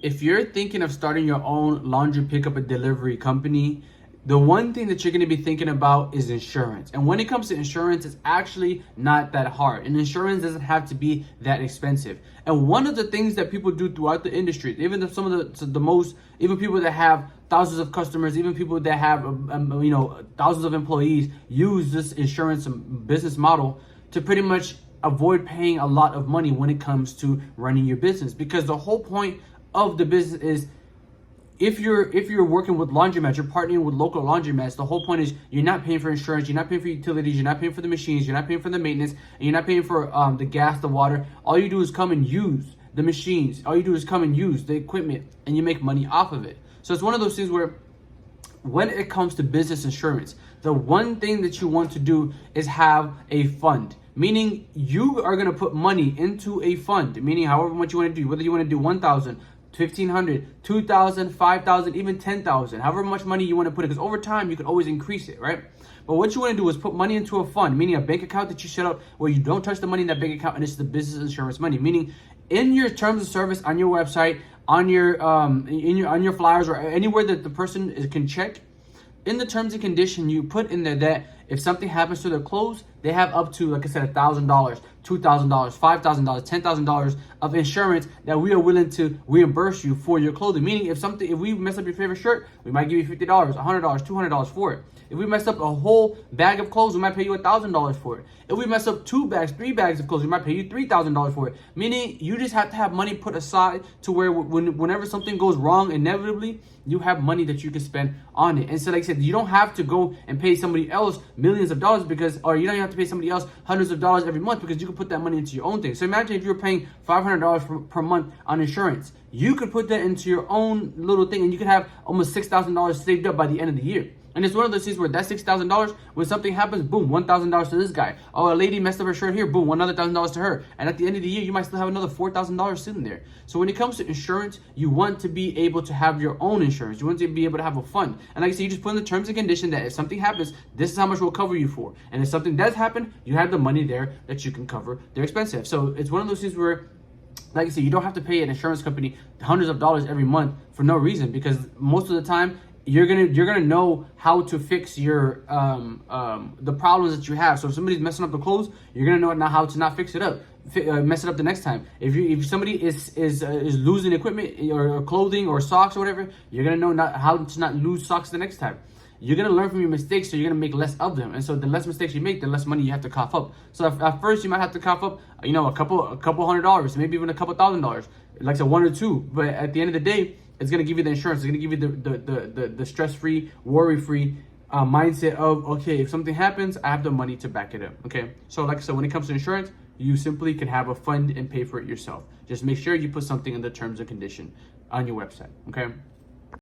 if you're thinking of starting your own laundry pickup and delivery company, the one thing that you're going to be thinking about is insurance. And when it comes to insurance, it's actually not that hard. And insurance doesn't have to be that expensive. And one of the things that people do throughout the industry, even some of the most, even people that have thousands of customers, even people that have, thousands of employees, use this insurance business model to pretty much avoid paying a lot of money when it comes to running your business. Because the whole point of the business is, if you're working with laundromats, you're partnering with local laundromats, the whole point is you're not paying for insurance, you're not paying for utilities, you're not paying for the machines, you're not paying for the maintenance, and you're not paying for the gas, the water. All you do is come and use the machines. All you do is come and use the equipment, and you make money off of it. So it's one of those things where, when it comes to business insurance, the one thing that you want to do is have a fund. Meaning you are going to put money into a fund, meaning however much you want to do, whether you want to do 1,000, 1,500, 2,000, 5,000, even 10,000, however much money you want to put it, because over time you can always increase it, right? But what you want to do is put money into a fund, meaning a bank account that you set up where you don't touch the money in that bank account, and it's the business insurance money. Meaning, in your terms of service on your website, on your on your flyers, or anywhere that the person can check, in the terms and condition, you put in there that if something happens to their clothes, they have up to, like I said, $1,000, $2,000, $5,000, $10,000 of insurance that we are willing to reimburse you for your clothing. Meaning, if we mess up your favorite shirt, we might give you $50, $100, $200 for it. If we mess up a whole bag of clothes, we might pay you $1,000 for it. If we mess up 2 bags, 3 bags of clothes, we might pay you $3,000 for it. Meaning, you just have to have money put aside to where whenever something goes wrong, inevitably, you have money that you can spend on it. And so, like I said, you don't have to go and pay somebody else millions of dollars or you don't have to pay somebody else hundreds of dollars every month, because you can put that money into your own thing. So imagine if you're paying $500 per month on insurance, you could put that into your own little thing, and you could have almost $6,000 saved up by the end of the year. And it's one of those things where that $6,000, when something happens, boom, $1,000 to this guy. Oh, a lady messed up her shirt here, boom, another $1,000 to her. And at the end of the year, you might still have another $4,000 sitting there. So when it comes to insurance, you want to be able to have your own insurance. You want to be able to have a fund. And like I said, you just put in the terms and condition that if something happens, this is how much we'll cover you for. And if something does happen, you have the money there that you can cover their expenses. So it's one of those things where, like I said, you don't have to pay an insurance company hundreds of dollars every month for no reason, because most of the time, you're gonna know how to fix your the problems that you have. So if somebody's messing up the clothes, you're gonna know now how to not fix it up, mess it up the next time. If somebody is losing equipment or clothing or socks or whatever, you're gonna know how to not lose socks the next time. You're gonna learn from your mistakes, so you're gonna make less of them. And so the less mistakes you make, the less money you have to cough up. So at first you might have to cough up, a couple $100, maybe even a couple $1,000, like I said, 1 or 2. But at the end of the day, it's gonna give you the insurance. It's gonna give you the stress-free, worry-free mindset of, okay, if something happens, I have the money to back it up. Okay, so like I said, when it comes to insurance, you simply can have a fund and pay for it yourself. Just make sure you put something in the terms and condition on your website. Okay.